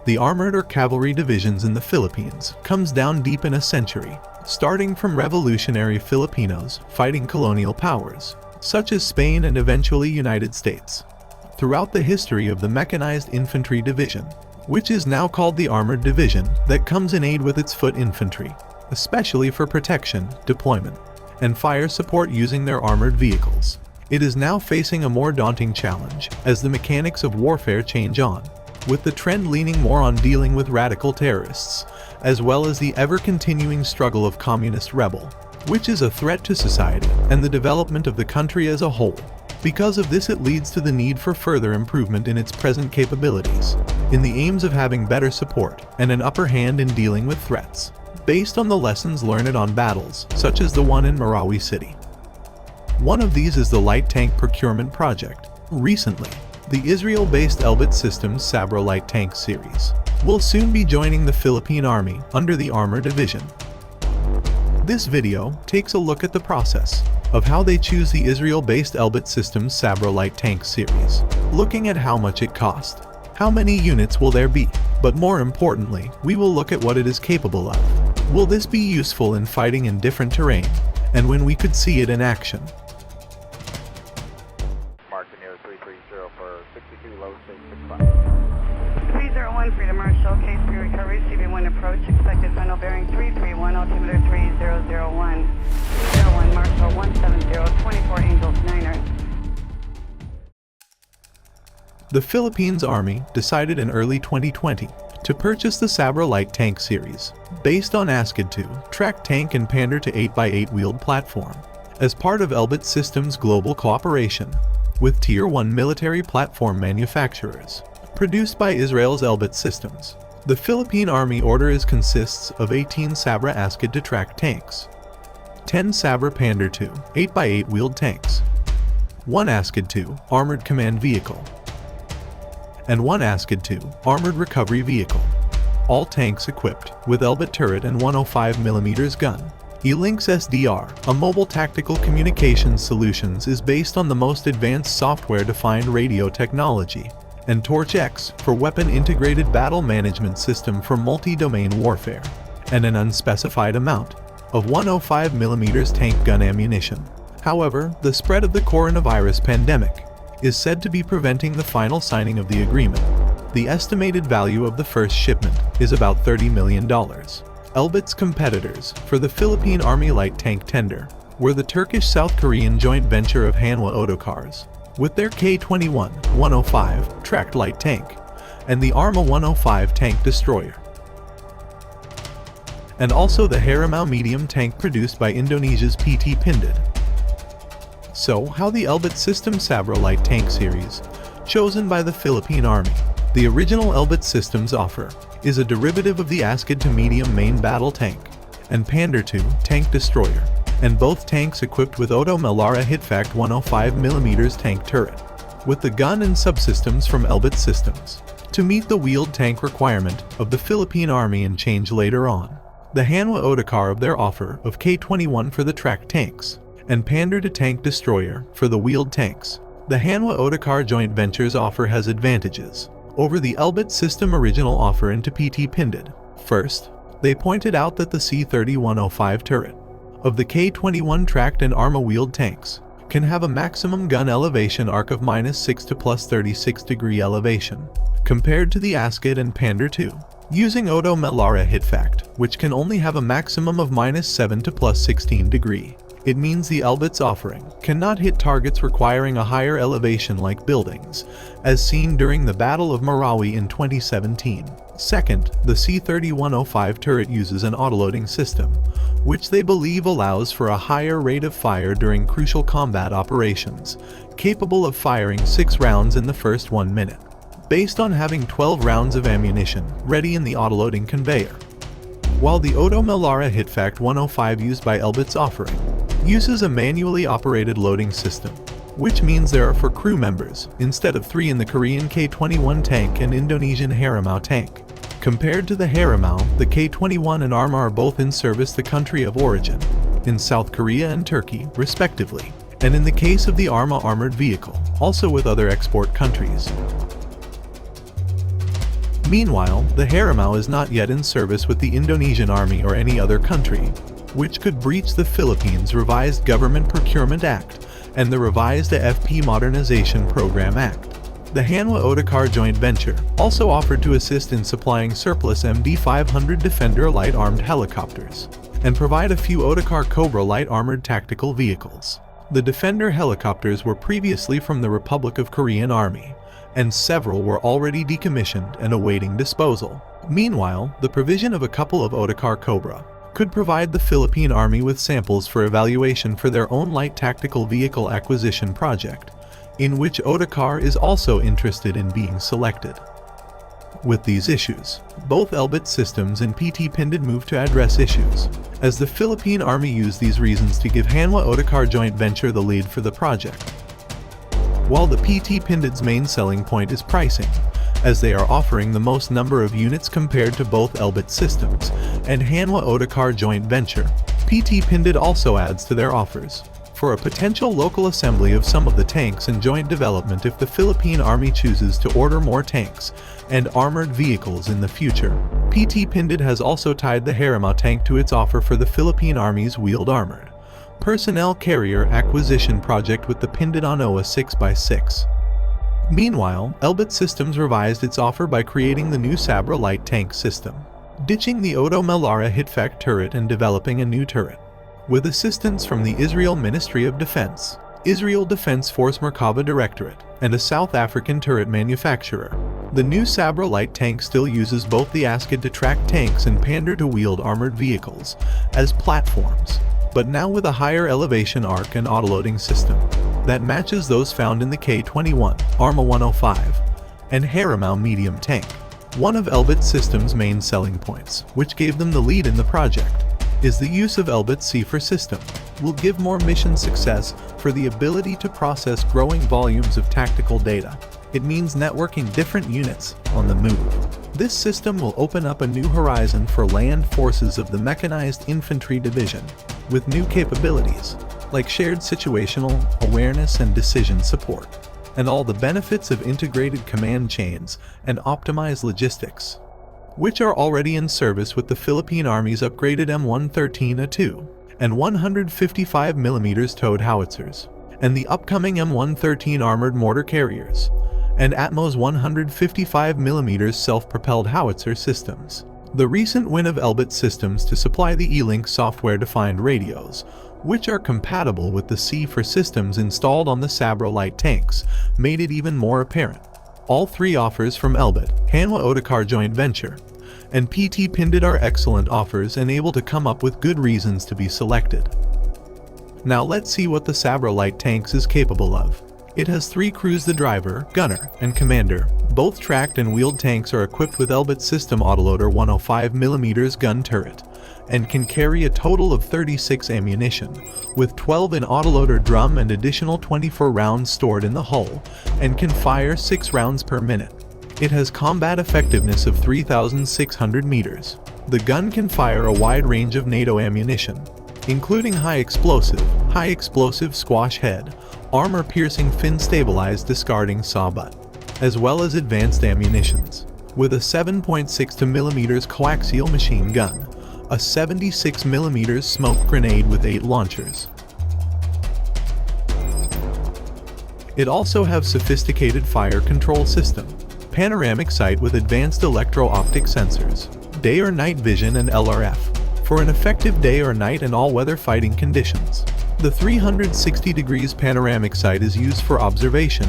the armored or cavalry divisions in the Philippines comes down deep in a century, starting from revolutionary Filipinos fighting colonial powers, such as Spain and eventually United States. Throughout the history of the Mechanized Infantry Division, which is now called the Armored Division, that comes in aid with its foot infantry, especially for protection, deployment, and fire support using their armored vehicles. It is now facing a more daunting challenge as the mechanics of warfare change on, with the trend leaning more on dealing with radical terrorists, as well as the ever-continuing struggle of communist rebel, which is a threat to society and the development of the country as a whole. Because of this, it leads to the need for further improvement in its present capabilities, in the aims of having better support and an upper hand in dealing with threats, based on the lessons learned on battles such as the one in Marawi City. One of these is the Light Tank Procurement Project. Recently, the Israel-based Elbit Systems Sabrah Light Tank series will soon be joining the Philippine Army under the Armor Division. This video takes a look at the process of how they choose the Israel-based Elbit Systems Sabrah Light Tank series, looking at how much it cost, how many units will there be, but more importantly, we will look at what it is capable of. Will this be useful in fighting in different terrain, and when we could see it in action? Marking near 330 for 62 low 665. 301 Freedom Marshal, case for recovery, CV1 approach, expected final bearing 331, altimeter 3001. 01 Marshal 170, 24 Angels 9er. The Philippines Army decided in early 2020 to purchase the Sabrah Light Tank series, based on ASCOD II tracked tank and Pandur II 8x8 wheeled platform, as part of Elbit Systems' global cooperation with Tier 1 military platform manufacturers, produced by Israel's Elbit Systems. The Philippine Army order consists of 18 Sabrah ASCOD II tracked tanks, 10 Sabrah Pandur II 8x8 wheeled tanks, 1 ASCOD II armored command vehicle, and 1 ASCOD II armored recovery vehicle. All tanks equipped with Elbit turret and 105mm gun. E-Links SDR, a mobile tactical communications solutions, is based on the most advanced software-defined radio technology, and Torch X for weapon integrated battle management system for multi-domain warfare, and an unspecified amount of 105mm tank gun ammunition. However, the spread of the coronavirus pandemic is said to be preventing the final signing of the agreement. The estimated value of the first shipment is about $30 million. Elbit's competitors for the Philippine Army light tank tender were the Turkish-South Korean joint venture of Hanwha Otokars, with their K-21-105 tracked light tank, and the Arma 105 tank destroyer, and also the Harimau medium tank produced by Indonesia's PT Pindad. So, how the Elbit Systems Sabrah Light Tank series, chosen by the Philippine Army? The original Elbit Systems offer is a derivative of the ASCOD II medium main battle tank and Pandur II tank destroyer, and both tanks equipped with Oto Melara Hitfact 105mm tank turret, with the gun and subsystems from Elbit Systems, to meet the wheeled tank requirement of the Philippine Army and change later on. The Hanwha Otokar of their offer of K-21 for the tracked tanks, and Pandur II tank destroyer for the wheeled tanks. The Hanwha Otokar joint venture's offer has advantages over the Elbit System original offer into PT Pindad. First, they pointed out that the C-30-105 turret of the K-21 tracked and Arma wheeled tanks can have a maximum gun elevation arc of -6 to +36 degree elevation, compared to the ASCOD and Pandur II, using Oto Melara Hitfact, which can only have a maximum of -7 to +16 degree. It means the Elbit's offering cannot hit targets requiring a higher elevation like buildings, as seen during the Battle of Marawi in 2017. Second, the C-30-105 turret uses an autoloading system, which they believe allows for a higher rate of fire during crucial combat operations, capable of firing 6 rounds in the first 1 minute, based on having 12 rounds of ammunition ready in the autoloading conveyor. While the Oto Melara Hitfact 105 used by Elbit's offering uses a manually operated loading system, which means there are 4 crew members instead of 3 in the Korean K-21 tank and Indonesian Harimau tank. Compared to the Harimau, the K-21 and Arma are both in service the country of origin, in South Korea and Turkey, respectively, and in the case of the Arma armored vehicle, also with other export countries. Meanwhile, the Harimau is not yet in service with the Indonesian Army or any other country, which could breach the Philippines' revised Government Procurement Act and the revised AFP Modernization Program Act. The Hanwha Otakar joint venture also offered to assist in supplying surplus MD-500 Defender light armed helicopters and provide a few Otakar Cobra light armored tactical vehicles. The Defender helicopters were previously from the Republic of Korean Army, and several were already decommissioned and awaiting disposal. Meanwhile, the provision of a couple of Otakar Cobra could provide the Philippine Army with samples for evaluation for their own light tactical vehicle acquisition project, in which Otakar is also interested in being selected. With these issues, both Elbit Systems and PT Pindad moved to address issues, as the Philippine Army used these reasons to give Hanwha Otakar joint venture the lead for the project. While the PT Pindad's main selling point is pricing, as they are offering the most number of units compared to both Elbit Systems and Hanwha Otakar joint venture, PT Pindad also adds to their offers for a potential local assembly of some of the tanks and joint development if the Philippine Army chooses to order more tanks and armored vehicles in the future. PT Pindad has also tied the Harimau tank to its offer for the Philippine Army's wheeled armored personnel carrier acquisition project with the Pindad Anoa 6x6. Meanwhile, Elbit Systems revised its offer by creating the new Sabrah light tank system, ditching the Oto Melara Hitfak turret and developing a new turret. With assistance from the Israel Ministry of Defense, Israel Defense Force Merkava Directorate, and a South African turret manufacturer, the new Sabrah light tank still uses both the ASCOD to track tanks and Pandur II wheeled armored vehicles as platforms, but now with a higher elevation arc and autoloading system that matches those found in the K-21, Arma 105, and Harimau medium tank. One of Elbit Systems' main selling points, which gave them the lead in the project, is the use of Elbit C4 system will give more mission success for the ability to process growing volumes of tactical data. It means networking different units on the move. This system will open up a new horizon for land forces of the Mechanized Infantry Division, with new capabilities like shared situational awareness and decision support, and all the benefits of integrated command chains and optimized logistics, which are already in service with the Philippine Army's upgraded M113A2 and 155mm towed howitzers, and the upcoming M113 armored mortar carriers, and Atmos 155mm self-propelled howitzer systems. The recent win of Elbit Systems to supply the E-Link software-defined radios, which are compatible with the C4 systems installed on the Sabrah light tanks, made it even more apparent. All three offers from Elbit, Hanwha Otakar joint venture, and PT Pindad are excellent offers and able to come up with good reasons to be selected. Now let's see what the Sabrah light tanks is capable of. It has 3 crews: the driver, gunner, and commander. Both tracked and wheeled tanks are equipped with Elbit System autoloader 105mm gun turret, and can carry a total of 36 ammunition, with 12 in autoloader drum and additional 24 rounds stored in the hull, and can fire 6 rounds per minute. It has combat effectiveness of 3,600 meters. The gun can fire a wide range of NATO ammunition, including high explosive squash head, armor-piercing fin-stabilized discarding saw butt, as well as advanced ammunitions, with a 7.62mm coaxial machine gun, a 76mm smoke grenade with 8 launchers. It also has sophisticated fire control system, panoramic sight with advanced electro-optic sensors, day or night vision and LRF, for an effective day or night and all-weather fighting conditions. The 360 degrees panoramic sight is used for observation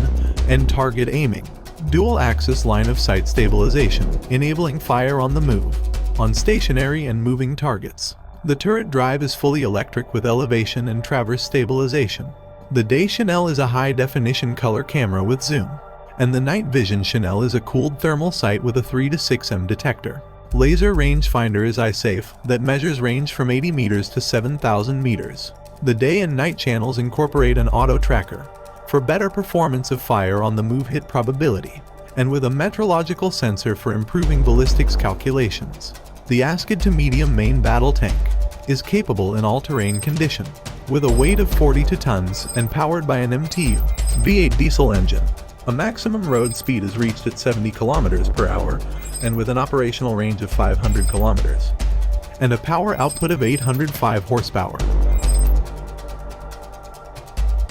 and target aiming, dual-axis line of sight stabilization, enabling fire on the move, on stationary and moving targets. The turret drive is fully electric with elevation and traverse stabilization. The day Chanel is a high-definition color camera with zoom, and the night vision Chanel is a cooled thermal sight with a 3 to 6M detector. Laser rangefinder is eye-safe that measures range from 80 meters to 7,000 meters. The day and night channels incorporate an auto tracker for better performance of fire on the move hit probability, and with a metrological sensor for improving ballistics calculations. The ASCOD to medium main battle tank is capable in all-terrain condition, with a weight of 42 tons and powered by an MTU V8 diesel engine. A maximum road speed is reached at 70 kilometers per hour and with an operational range of 500 kilometers, and a power output of 805 horsepower.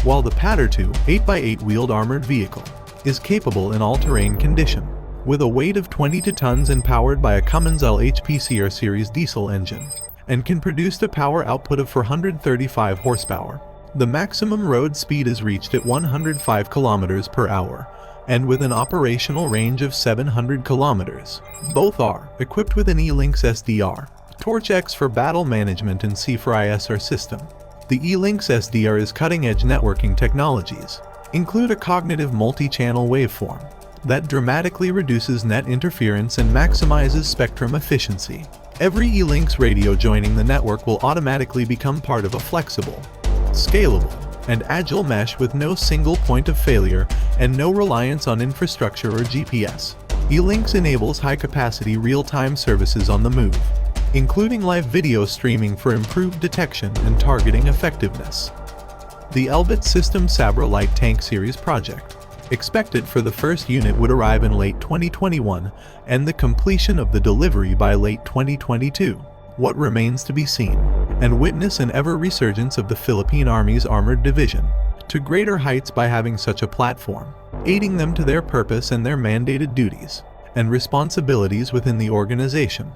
While the Pandur II 8x8 wheeled armored vehicle is capable in all-terrain condition, with a weight of 22 tons and powered by a Cummins LHP series diesel engine, and can produce a power output of 435 horsepower. The maximum road speed is reached at 105 kilometers per hour, and with an operational range of 700 kilometers. Both are equipped with an E-Lynx SDR, Torch X for battle management and C4 ISR system. The E-Lynx SDR is cutting-edge networking technologies, include a cognitive multi-channel waveform that dramatically reduces net interference and maximizes spectrum efficiency. Every E-Lynx radio joining the network will automatically become part of a flexible, scalable, and agile mesh with no single point of failure and no reliance on infrastructure or GPS. E-Lynx enables high-capacity real-time services on the move, including live video streaming for improved detection and targeting effectiveness. The Elbit Systems Sabrah Light Tank Series project, expected for the first unit, would arrive in late 2021 and the completion of the delivery by late 2022. What remains to be seen, and witness an ever-resurgence of the Philippine Army's armored division to greater heights by having such a platform, aiding them to their purpose and their mandated duties and responsibilities within the organization.